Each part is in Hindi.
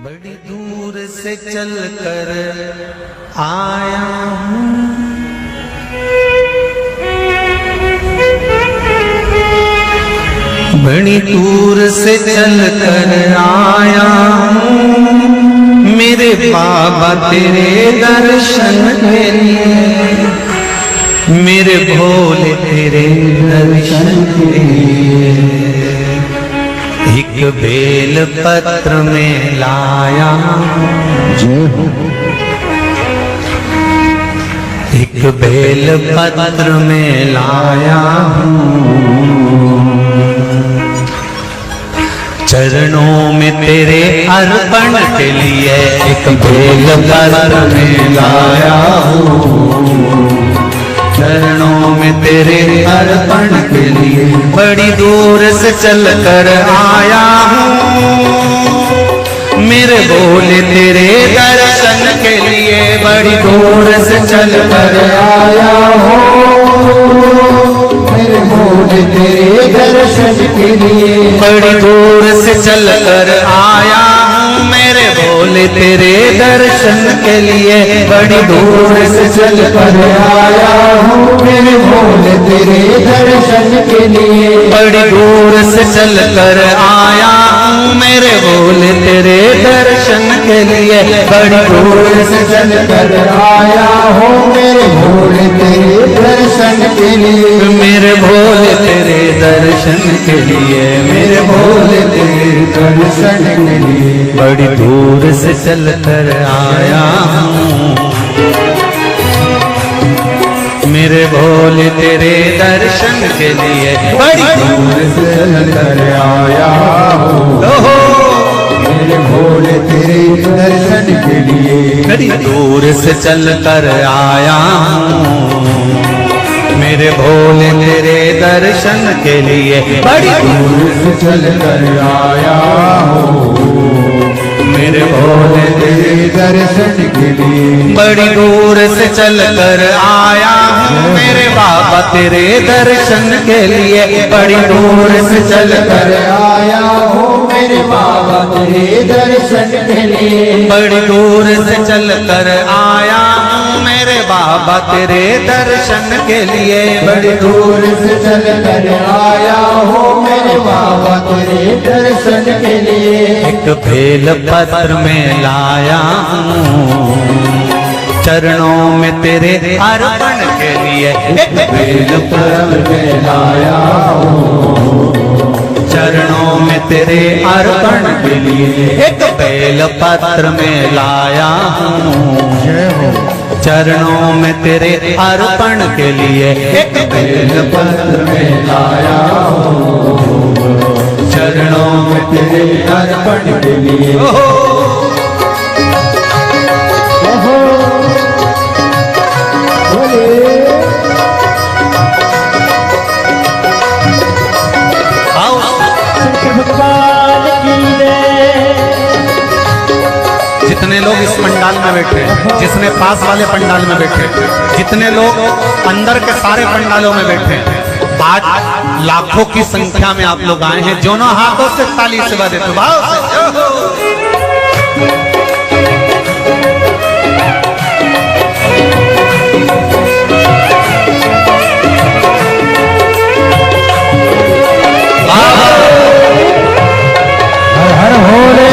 बड़ी दूर से चल कर आया हूँ, बड़ी दूर से चल कर आया हूँ, मेरे बाबा तेरे दर्शन के लिए, मेरे भोले तेरे दर्शन के लिए। एक बेल पत्र में लाया एक बेल पत्र में लाया चरणों में तेरे अर्पण के लिए, एक बेल पत्र में लाया हूँ, चरणों में तेरे अर्पण के लिए। बड़ी दूर से चल कर आया हूँ, मेरे भोले तेरे दर्शन के लिए, बड़ी दूर से चल कर आया हूँ, मेरे भोले तेरे दर्शन के लिए। बड़ी दूर से चल कर आया हूँ, मेरे भोले तेरे दर्शन के लिए, बड़ी दूर से चल कर आया हूँ, मेरे भोले तेरे दर्शन के लिए। बड़ी दूर से चल कर आया हूँ, मेरे भोले तेरे दर्शन के लिए, बड़ी दूर से चल कर आया हूँ, मेरे भोले तेरे दर्शन के लिए, मेरे भोले तेरे दर्शन के लिए, मेरे भोले तेरे दर्शन के लिए। बड़ी दूर से चल कर आया हूँ, मेरे भोले तेरे दर्शन के लिए, बड़ी दूर से चल कर आया हूँ, मेरे भोले तेरे दर्शन के लिए। बड़ी दूर से चल कर आया हूँ, मेरे भोले तेरे दर्शन के लिए, बड़ी दूर से चल कर आया हूँ, मेरे भोले तेरे दर्शन के लिए। बड़ी दूर से चल कर आया हूँ, मेरे बाबा तेरे दर्शन के लिए, बड़ी दूर से चल कर आया हूँ, मेरे बाबा तेरे दर्शन के लिए। बड़ी दूर से चल कर आया हूँ, मेरे बाबा तेरे दर्शन के लिए, बड़ी दूर से चल कर आया हूँ, मेरे बाबा तेरे दर्शन के लिए। एक बेल पत्र में लाया हूँ, चरणों में तेरे अर्पण के लिए, एक बेल पत्र में लाया हूँ, चरणों में तेरे अर्पण के लिए। एक बेल पत्र में लाया हूँ, चरणों में तेरे अर्पण के लिए, एक बेल पत्र में लाया हूँ, चरणों में तेरे अर्पण के लिए। जितने लोग इस पंडाल में बैठे, जितने पास वाले पंडाल में बैठे, जितने लोग अंदर के सारे पंडालों में बैठे, आज लाखों की संख्या में आप लोग आए हैं। दोनों हाथों से ताली से बजाते तो भाव से। हर भोले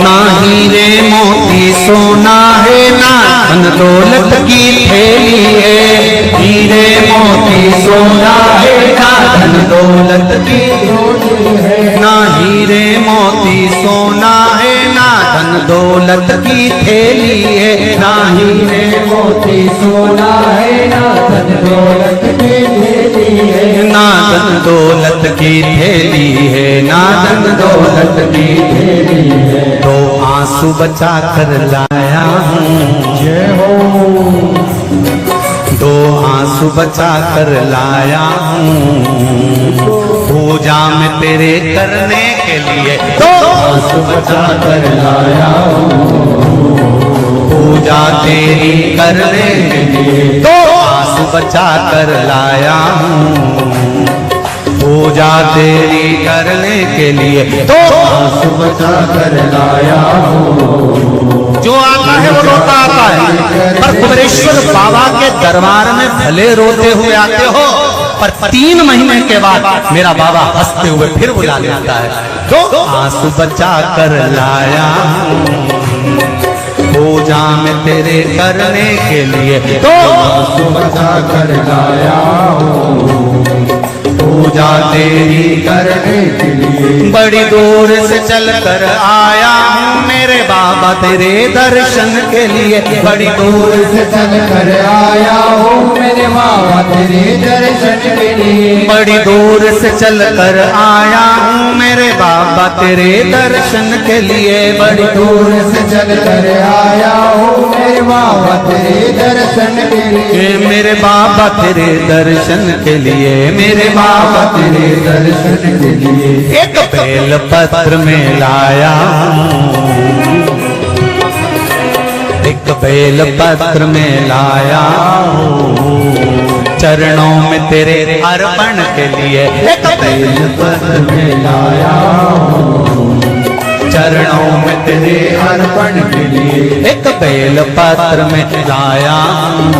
ना हीरे मोती सोना है, ना धन दौलत की थैली है। हीरे मोती सोना है, ना धन दौलत की थैली है। ना हीरे मोती सोना है, ना धन दौलत की थैली है। ना हीरे मोती सोना है, ना धन दौलत धन दौलत की थैली है, ना धन दौलत की थैली है, तो आंसू बचा कर लाया हूँ। जय हो। दो आंसू बचा कर लाया हूँ, पूजा में तेरे करने के लिए। दो आंसू बचा कर लाया हूँ, पूजा तेरी करने के लिए। दो आंसू बचा कर लाया हूँ, पूजा तेरी करने के लिए। दो आंसू बचा कर लाया हूँ। जो आता है वो रोता आता है, पर कुबेरेश्वर बाबा के दरबार में भले रोते हुए आते हो, पर 3 महीने के बाद मेरा बाबा हंसते हुए फिर बुला लेता है। दो आंसू बचा कर लाया हूँ, पूजा में तेरे करने के लिए। दो आंसू बचा कर लाया हूँ, पूजा तेरी करने के लिए। बड़ी दूर से चल कर आया हूँ मेरे बाबा तेरे दर्शन के लिए। बड़ी दूर से चल कर आया हूँ मेरे बाबा तेरे दर्शन के लिए। बड़ी दूर से चल कर आया हूँ मेरे बाबा तेरे दर्शन के लिए। बड़ी दूर से चल कर आया हूँ मेरे बाबा तेरे दर्शन के लिए। मेरे बाबा तेरे दर्शन के लिए, मेरे बाबा तेरे दर्शन के लिए। एक बेल पत्र में लाया हूँ, एक बेल पत्र में लाया हूँ, चरणों में तेरे अर्पण के लिए। एक बेल पत्र में लाया हूँ, चरणों में तेरे अर्पण के लिए। एक बेल पत्र में लाया हूँ,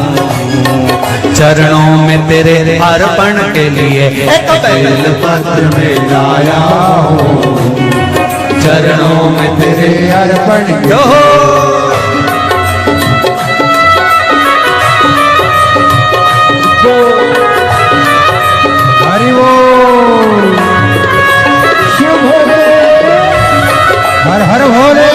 चरणों में तेरे अर्पण के लिए। एक बेल पत्र में लाया हूँ, चरणों में तेरे अर्पण के लिए। हरि बोल। शिव भोले, हर हर भोले।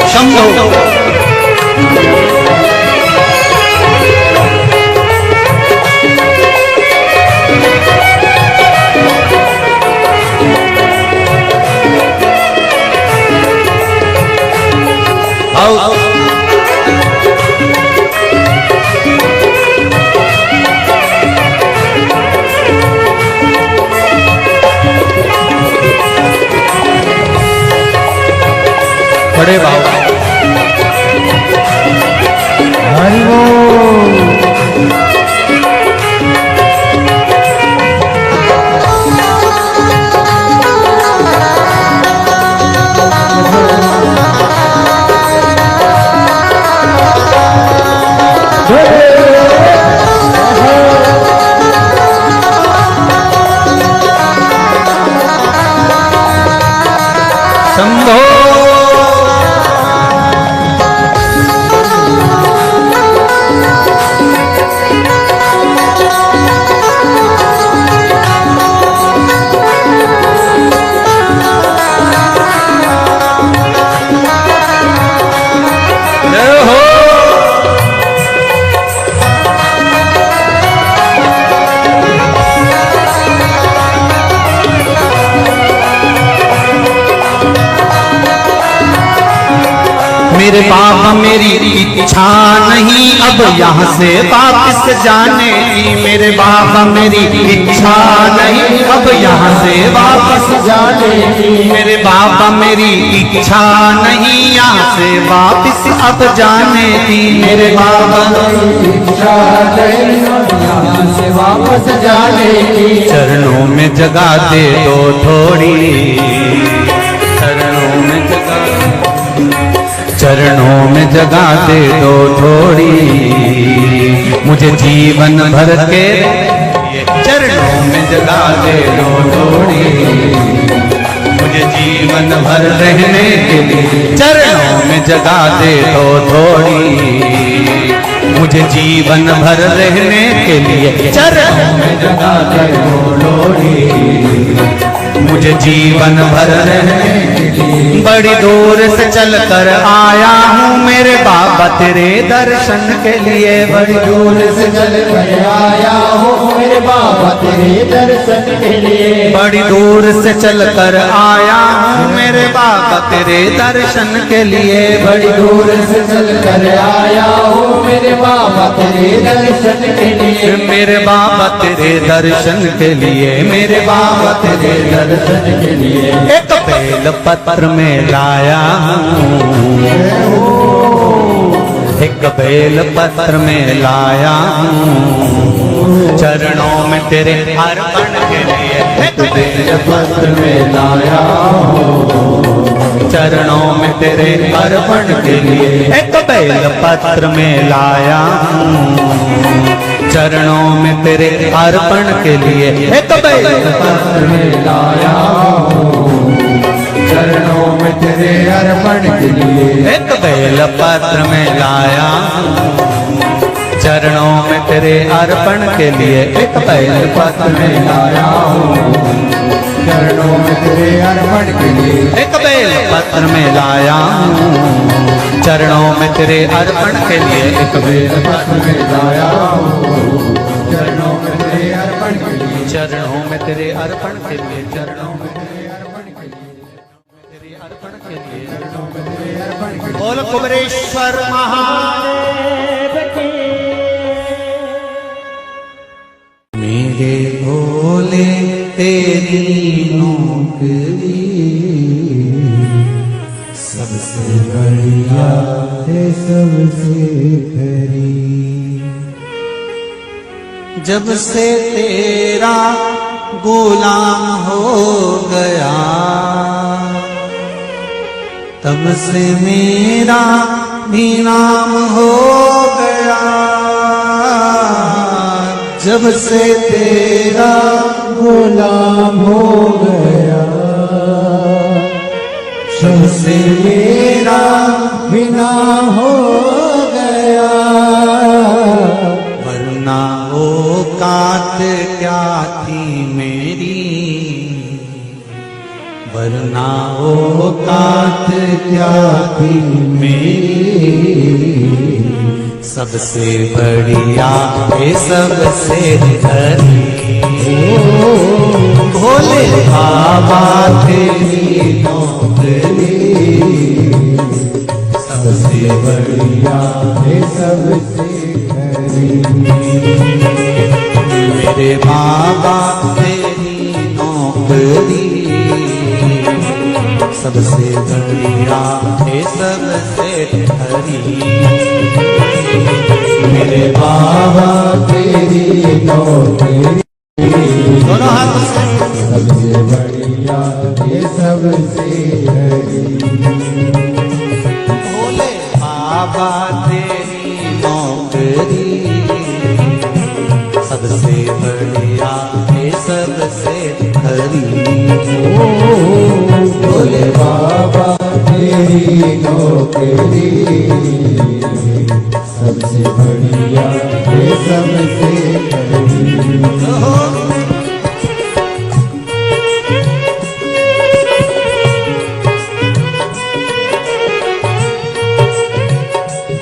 शंभो। बड़े बाबा हरि बोल। शंभो। मेरे बाबा मेरी इच्छा नहीं अब यहाँ से वापस जाने की। मेरे बाबा मेरी इच्छा नहीं अब यहाँ से वापस जाने की। मेरे बाबा मेरी इच्छा नहीं यहाँ से वापस अब जाने की। मेरे बाबा मेरी इच्छा नहीं यहाँ से वापस जाने की। चरणों में जगह दे दो थोड़ी, चरणों में जगह, चरणों में जगह दे दो थोड़ी, मुझे जीवन भर के चरणों में जगह दे दो थोड़ी, मुझे जीवन भर रहने के लिए चरणों में जगह दे दो थोड़ी, मुझे जीवन भर रहने के लिए चरणों में जगा कर लोड़ी, मुझे जीवन भर रहने के लिए बड़ी दूर से चल कर आया हूँ मेरे बाबा तेरे दर्शन के लिए, बड़ी दूर से चल कर आया हूँ मेरे बाबा तेरे दर्शन के लिए, बड़ी दूर से चल कर आया हूँ मेरे बाबा तेरे दर्शन के लिए, बड़ी दूर से चल कर आया हूँ मेरे बाबा तेरे दर्शन के लिए, मेरे बाबा तेरे दर्शन के लिए, मेरे बाबा तेरे दर्शन के लिए एक बेल पत्र में लाया हूँ, एक बेल पत्र में लाया हूँ चरणों में तेरे अर्पण के लिए, एक बेल पत्र में लाया हूँ चरणों में तेरे अर्पण के लिए, एक बेल पत्र में लाया हूँ चरणों में तेरे अर्पण के लिए, एक बेल पत्र में लाया हूँ चरणों में तेरे अर्पण के लिए, एक बेल पत्र में लाया चरणों में तेरे अर्पण के लिए, एक बेल पत्र में लाया हूँ चरणों में तेरे अर्पण के लिए, एक बेल पत्र में लाया हूँ चरणों में तेरे अर्पण के लिए, एक बेल पत्र में लाया हूँ चरणों में तेरे अर्पण के लिए, चरणों में तेरे अर्पण के लिए, चरणों में तेरे अर्पण के लिए, अर्पण के लिए, चरणों में तेरे अर्पण के लिए। बोल कुबरेश्वर महादेव की। मेरे भोले तेरी नौकरी सबसे बढ़िया है सबसे खरी, जब से तेरा गुलाम हो गया तब से मेरा भी नाम हो गया, जब से तेरा गुलाम हो गया तब से मेरा भी नाम हो गया, वरना औकात क्या थी मेरी, वरना औकात क्या थी मेरी, सबसे बढ़िया है सबसे हरी, भोले बाबा तेरी नौकरी सबसे बढ़िया है सबसे हरी, मेरे बाबा तेरी नौकरी सबसे बढ़िया है सबसे हरी, मेरे बाबा तेरी नौकरी दोनों हाथ से सबसे बढ़िया है सबसे हरी, भोले बाबा तेरी नौकरी सबसे बढ़िया है सबसे हरी, भोले बाबा तेरी नौकरी सबसे बढ़िया है सबसे हरी।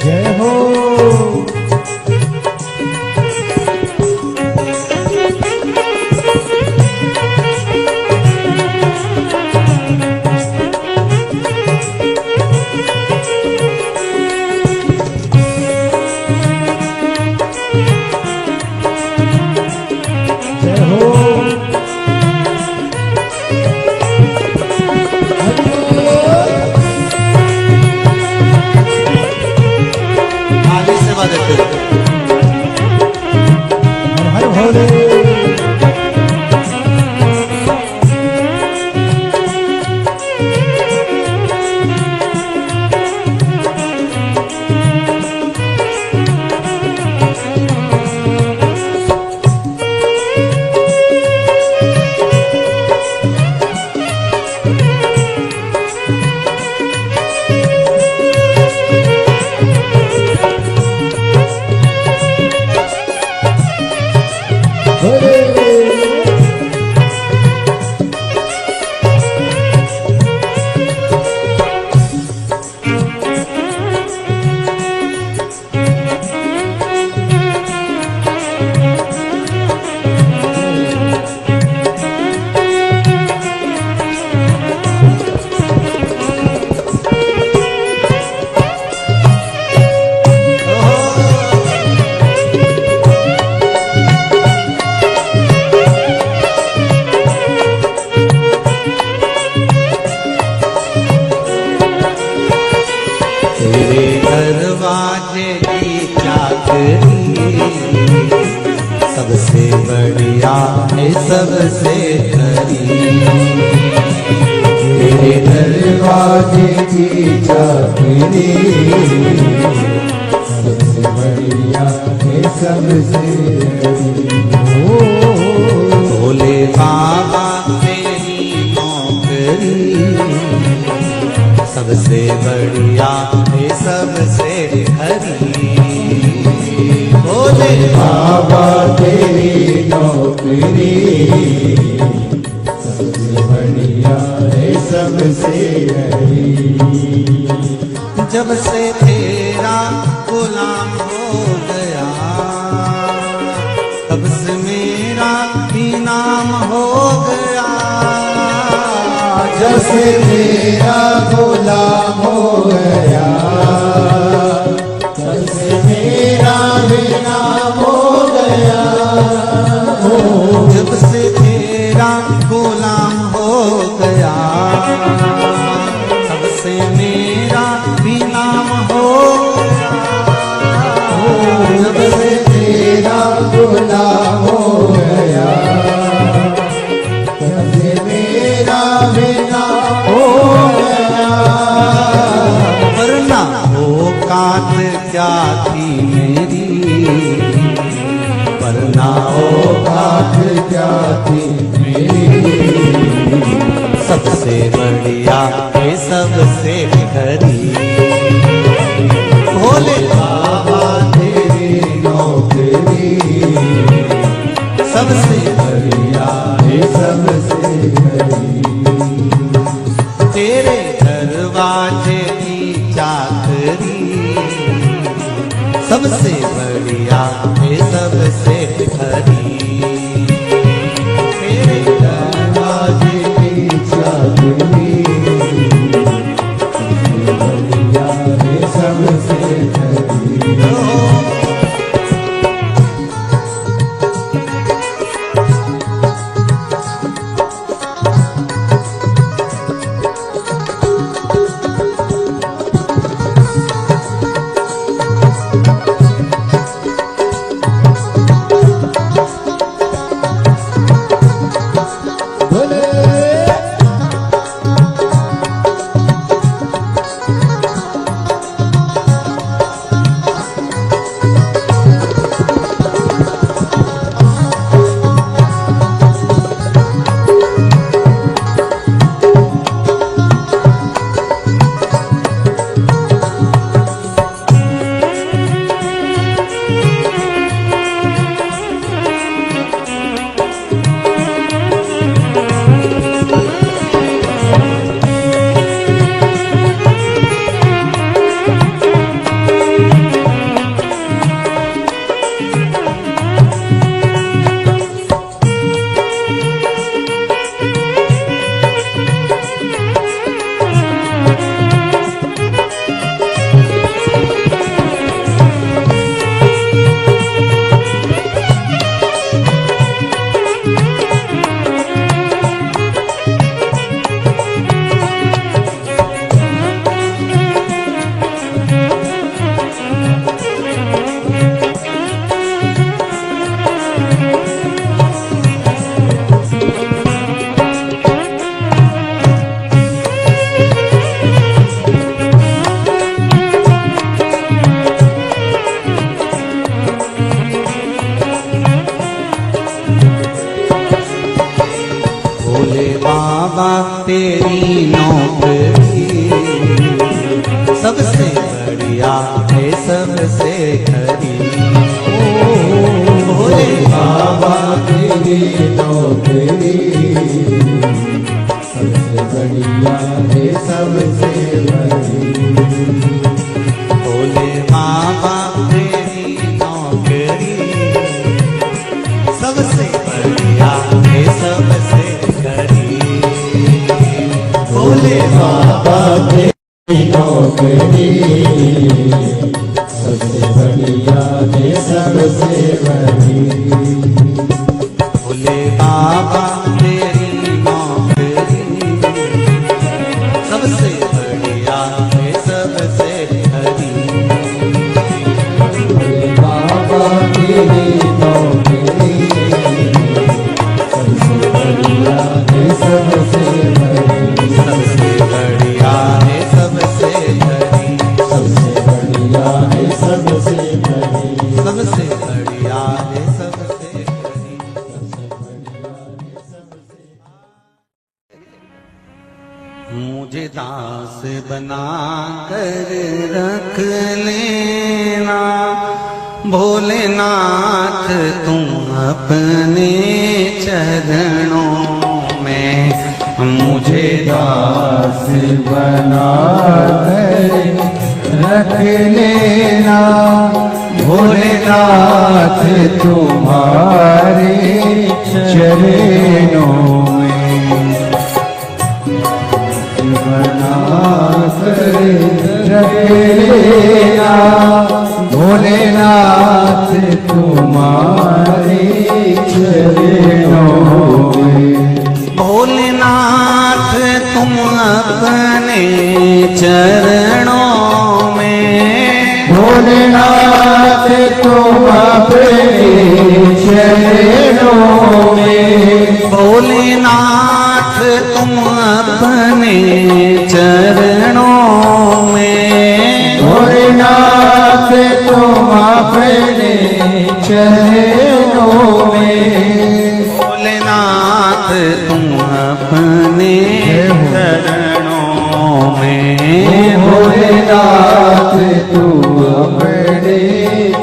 जय हो जय दरवाजे की चाकरी सबसे बढ़िया है सबसे खरी। तेरे दरवाजे की चाकरी सबसे बढ़िया है सबसे खरी। भोले बाबा तेरी नौकरी सबसे बढ़िया है सबसे हरी। भोले बाबा तेरी नौकरी सबसे बढ़िया है सबसे हरी। जब से तेरा गुलाम हो गया तब से मेरा भी नाम हो गया। जब से तेरा गुलाम हो गया तब से मेरा भी नाम हो गया। जब से तेरा गुलाम हो गया तब से मेरा भी नाम हो गया। जब से तेरा गुलाम हो गया तब से मेरा भी नाम हो गया। वरना औकात क्या थी मेरी, वरना औकात क्या थी मेरी। सबसे बढ़िया है सबसे खरी। भोले बाबा तेरी नौकरी सबसे बढ़िया है सबसे खरी। तेरे दरवाजे की चाकरी सबसे बढ़िया है सबसे खरी। तेरे दरवाजे की चाकरी सबसे बढ़िया है सबसे खरी। बाबा तेरी नौकरी सबसे बढ़िया है सबसे खरी। भोले बाबा बाबा तेरी नौकरी सबसे बढ़िया है सबसे बड़ी। भोले बाबा तेरी नौकरी सबसे बढ़िया है सबसे बड़ी। भोले बाबा तेरी नौकरी सबसे बढ़िया है सबसे बड़ी। भोले बाबा तेरी नौकरी सबसे बढ़िया है सबसे बड़ी। भोले बाबा तेरी नौकरी सबसे बढ़िया है सबसे बड़ी। सबसे बढ़िया है सबसे बड़ी। सबसे बढ़िया है सबसे बड़ी। सबसे बढ़िया है सबसे बड़ी। मुझे दास बना कर रख लेना भोलेनाथ तुम अपने चरणों में। मुझे दास बना कर रख लेना भोलेनाथ तुम्हारे चरणों में। बना कर रख लेना भोलेनाथ तुम्हारे चरणों में। भोलेनाथ तुम अपने चरणों में। भोलेनाथ तुम अपने चरणों में। भोलेनाथ तुम अपने चरणों में। भोलेनाथ तुम अपने चरणों में। भोलेनाथ तुम अपने चरणों में। भोलेनाथ तुम अपने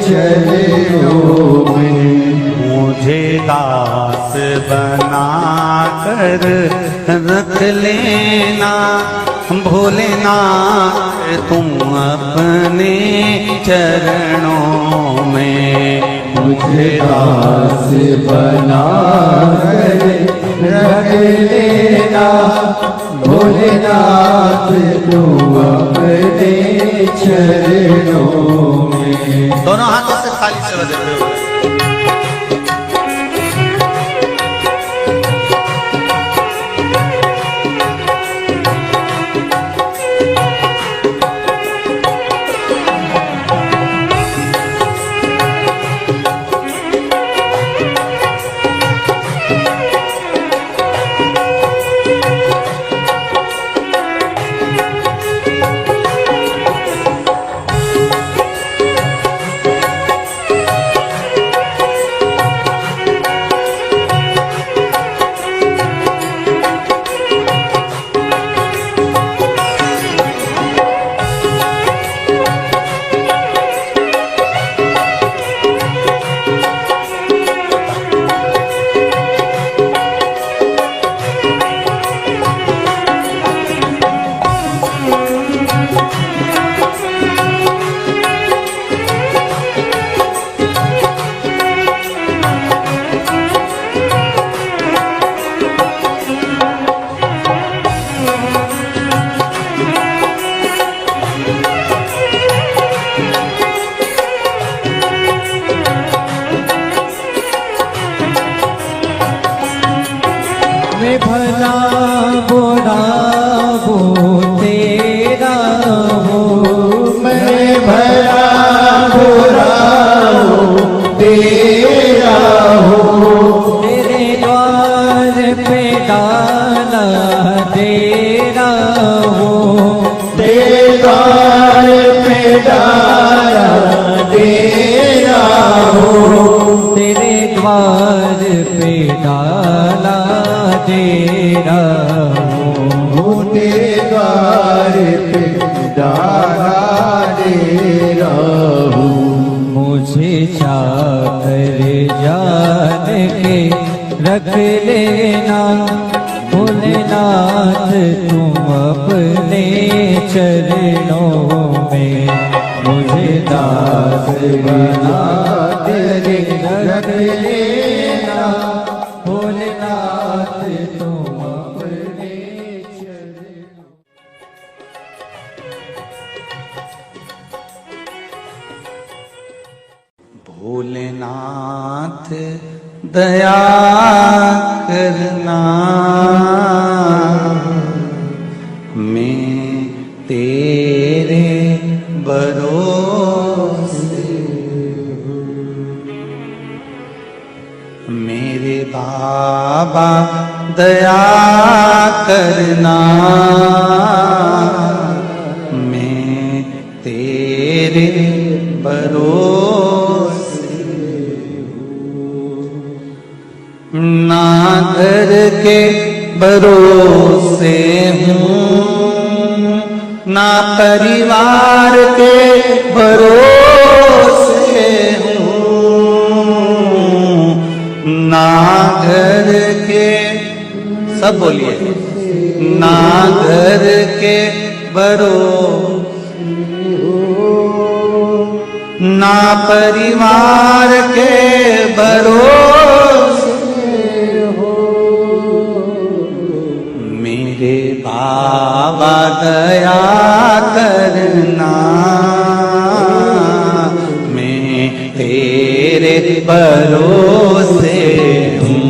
चरणों में। मुझे दास बना कर रख लेना भोलेनाथ तुम अपने चरणों में। मुझे दास बना कर रख लेना भोलेनाथ तुम अपने चरणों में। दोनों हाथों से खाली से बजाते हुए मैं भला बुरा वो तेरा हो। मैं भला बुरा वो तेरा हो। तेरे द्वार पे डाला तेरा हो। तेरे द्वार पे डाला तेरा हो। तेरे द्वार पे डाला तेरा हो। तेरे द्वार पे डाला तेरा हो। मुझे चाकर जाने के रख लेना भोलेनाथ तुम अपने चरणों में मुझे दास बना के रख लेना भोलेनाथ तुम अपने चरणों। भोलेनाथ दया करना, मैं तेरे भरोसे। मेरे बाबा दया करना, मैं तेरे भरोसे। ना घर के भरोसे हूँ, ना परिवार के भरोसे हूँ, ना घर के, सब बोलिए, ना घर के भरोसे ना परिवार के भरोसे हो। मेरे बाबा दया करना, मैं तेरे भरोसे हूँ।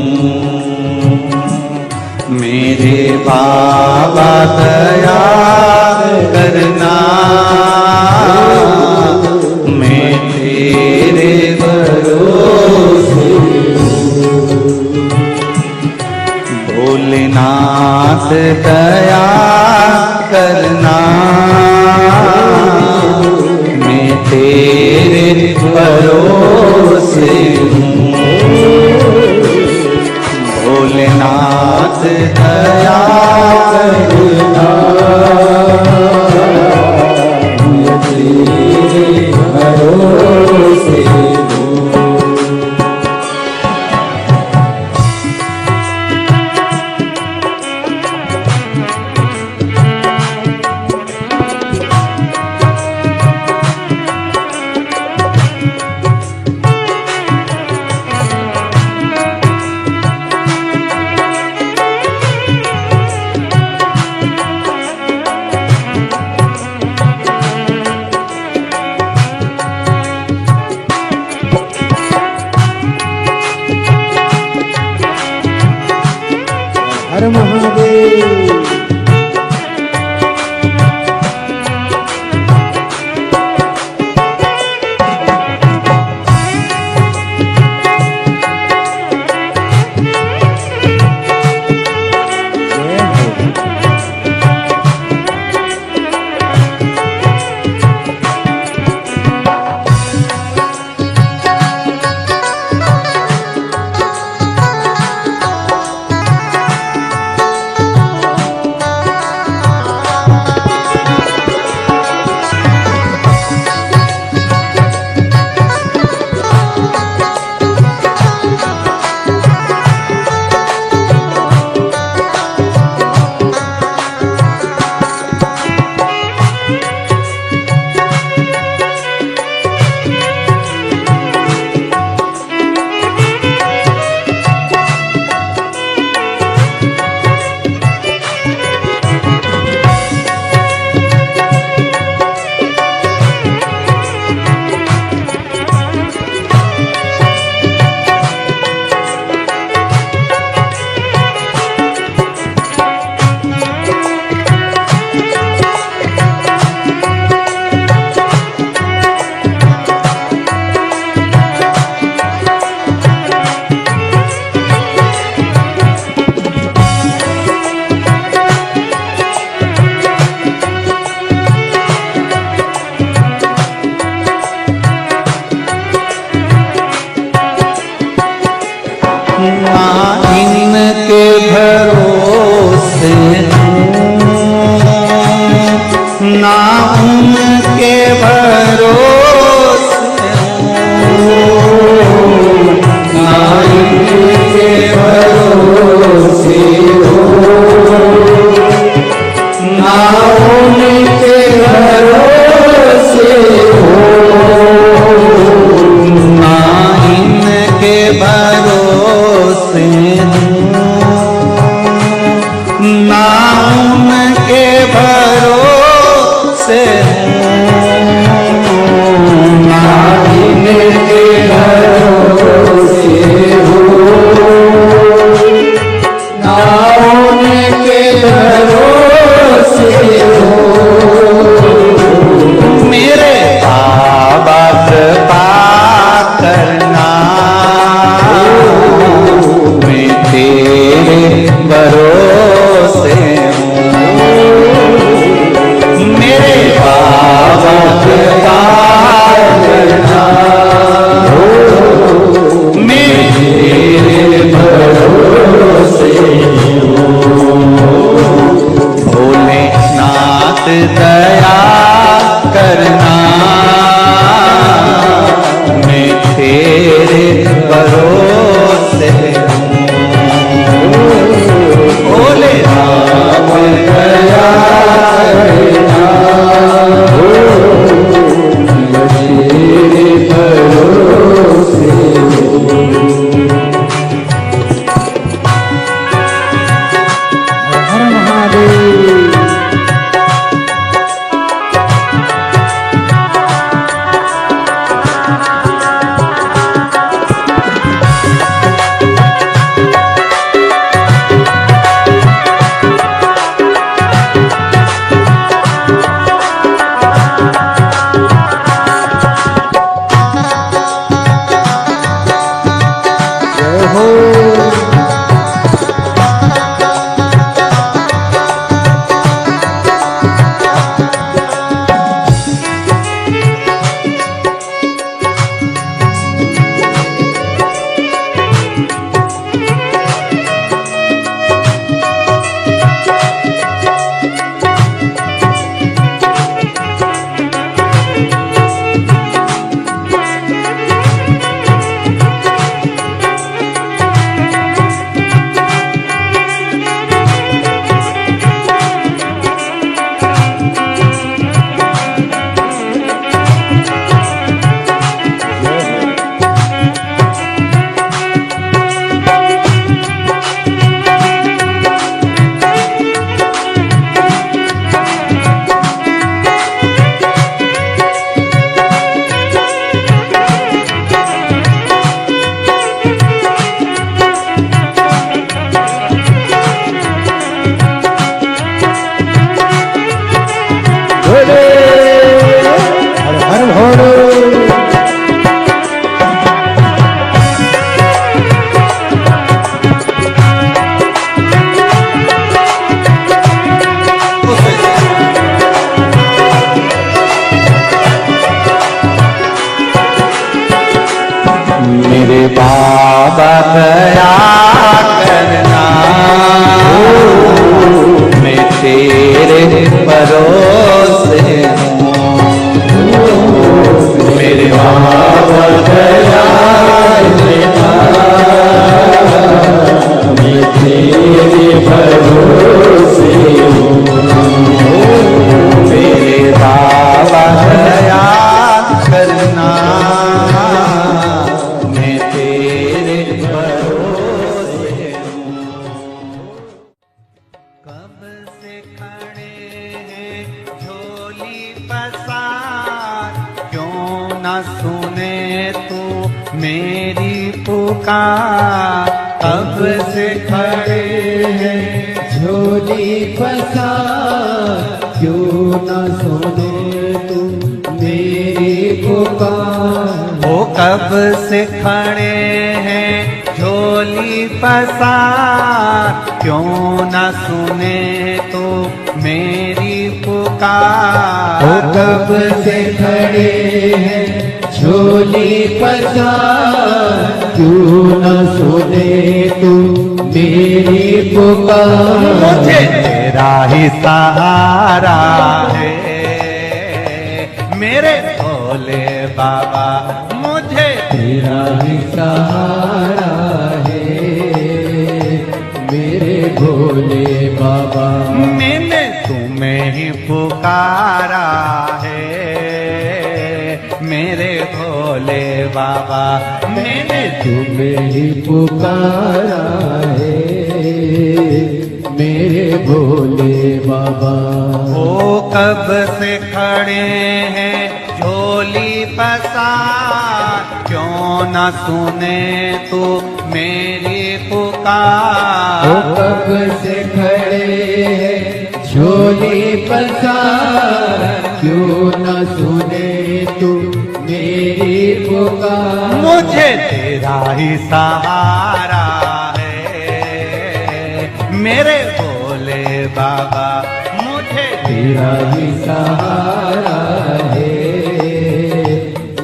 मेरे बाबा दया करना, मैं तेरे भरोसे। भोलेनाथ दया करना, मैं तेरे भरोसे हूँ। भोलेनाथ दया करना, मैं तेरे भरोसे हूँ। हर महादेव। हो हर हर मेरे बाबा दया करना, मैं तेरे भरोसे हूँ। मेरे बाबा दया करना, मैं तेरे भरोसे हूँ। मेरे बाबा दया करना, मैं तेरे भरोसे हूँ। कब से खड़े हैं झोली पसार, क्यों न सुने तू मेरी पुकार। कब से खड़े हैं झोली पसार, क्यों न सुने तू मेरी पुकार। वो कब से खड़े हैं झोली पसार, क्यों न सुने तो मेरी पुकार। वो कब से खड़े हैं झोली पसार, क्यों न सुने तू मेरी पुकार। मुझे तेरा ही सहारा है मेरे भोले बाबा, मुझे तेरा ही सहारा है मेरे भोले बाबा। मैंने तुम्हें ही पुकारा है मेरे भोले बाबा। मैंने तुम्हें ही पुकारा है मेरे भोले बाबा। वो कब से खड़े हैं झोली पसार, क्यों न सुने तू मेरी पुकार। वो कब से खड़े हैं झोली पसार, क्यों न सुने तू मेरी पुकार। मुझे तेरा ही सहारा है मेरे भोले बाबा, मुझे तेरा ही सहारा है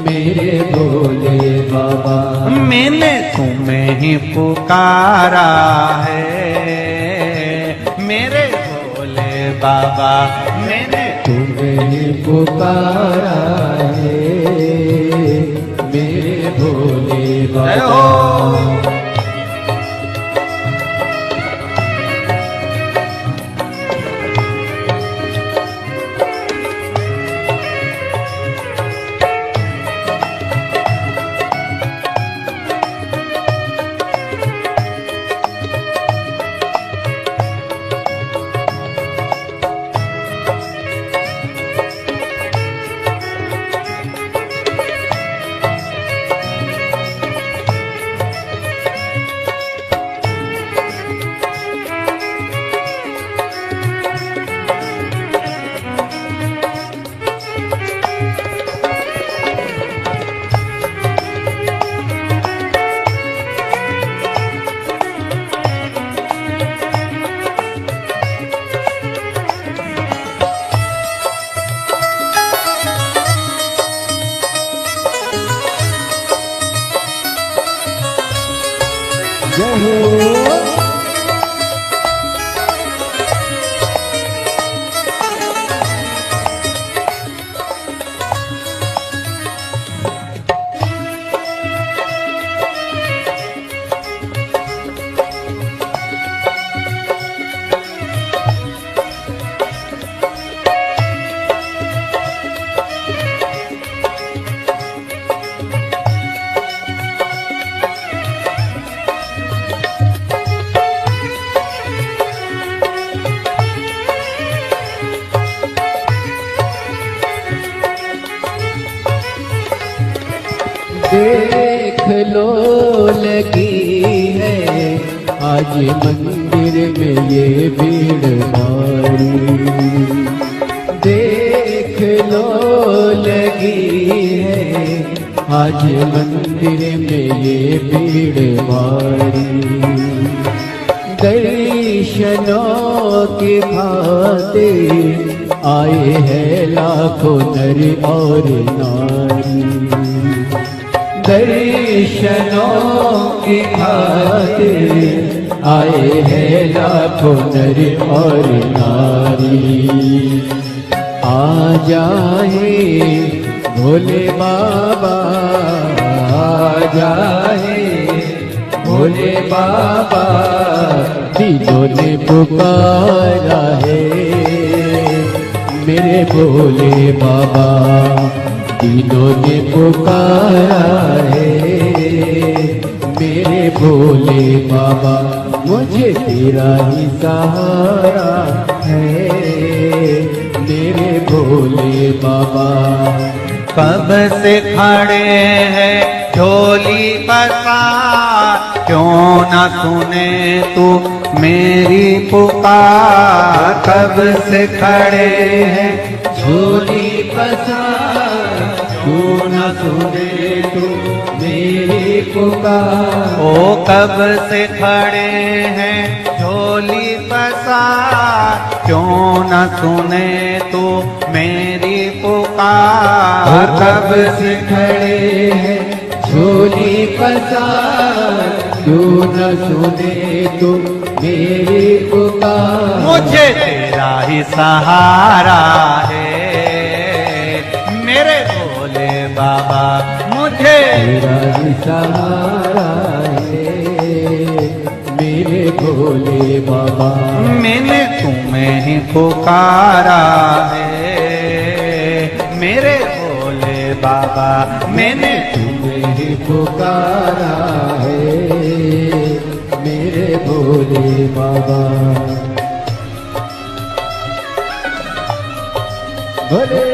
मेरे भोले बाबा। मैंने तुम्हें ही पुकारा है मेरे भोले बाबा। मैंने तुम्हें ही पुकारा है मेरे भोले जय बाबा। हो। जय हो। देख लो लगी है आज मंदिर में ये भीड़ भारी। देख लो लगी है आज मंदिर में ये भीड़ भारी। दर्शनों की खातिर आए हैं लाखों नर और नारी। दर्शनों की खातिर आए हैं लाखों नर और नारी। आ जाए भोले बाबा, आ जाए भोले बाबा, तीनों ने पुकारा है मेरे भोले बाबा। तीनों ने पुकारा है मेरे भोले बाबा। मुझे तेरा ही सहारा है मेरे भोले बाबा। कब से खड़े हैं झोली पसार, क्यों न सुने तू मेरी पुकार। कब से खड़े हैं झोली पसार, क्यों न सुने तू मेरी पुकार। ओ कब से खड़े हैं झोली पसार, क्यों न सुने तू मेरी पुकार। कब से खड़े हैं झोली पसार, क्यों न सुने तू मेरी पुकार। मुझे तेरा ही सहारा है मेरे भोले बाबा। मुझे तेरा ही सहारा है मेरे भोले बाबा। मैंने तुम्हें ही पुकारा है मेरे भोले बाबा। मैंने तुम्हें ही पुकारा है मेरे भोले बाबा। भोले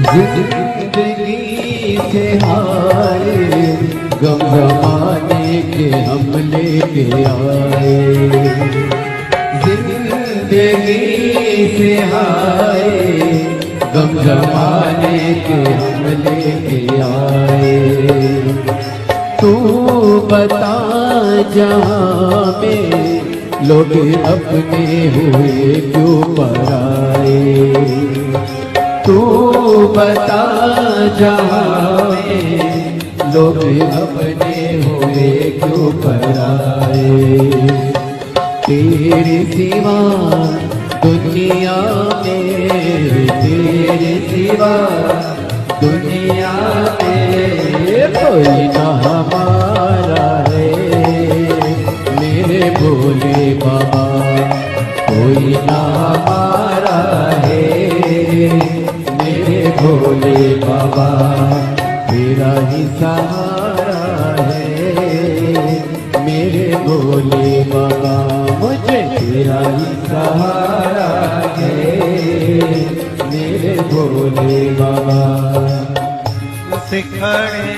जिंदगी से हारे गम जमाने के हम लेके आए। जिंदगी से हाय गम जमाने के हम लेके आए तू बता जहाँ में लोग अपने हुए क्यों पराए तू बता जहाँ में लोग अपने हुए क्यों पराए तेरे सिवा दुनिया में तेरे सिवा दुनिया में कोई ना हमारा है मेरे भोले बाबा कोई ना हमारा है मेरे भोले बाबा तेरा ही सहारा है मेरे भोले बाबा मुझे तेरा ही सहारा है मेरे भोले बाबा सिखड़े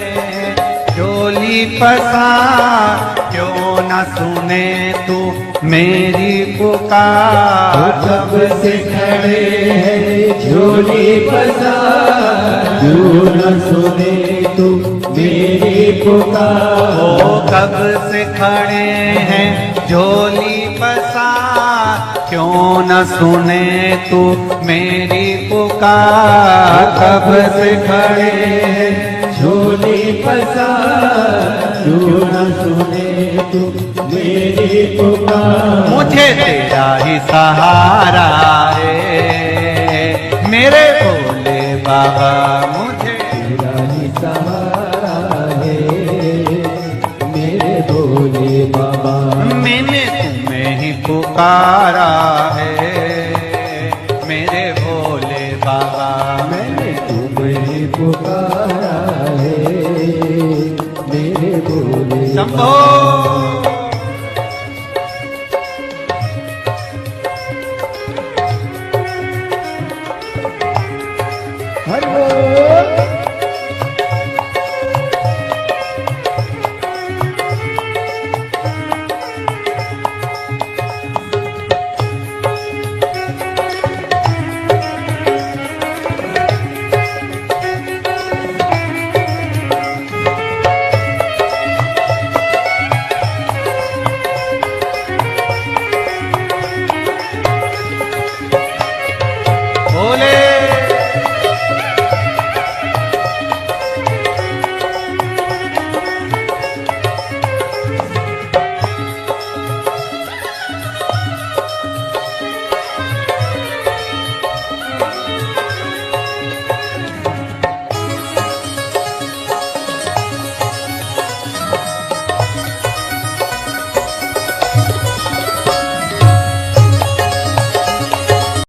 डोली पसा क्यों न सुने तू मेरी पुकार कब से खड़े हैं झोली बजा क्यों न सुने तू मेरी पुकार ओ कब से खड़े हैं झोली पसा क्यों न सुने तू मेरी पुकार कब से खड़े हैं झोली बजा क्यों न सुने तू मेरी पुकार मुझे तेरा ही सहारा है मेरे भोले बाबा मुझे तेरा ही सहारा है मेरे भोले बाबा मैंने तुम्हें ही पुकारा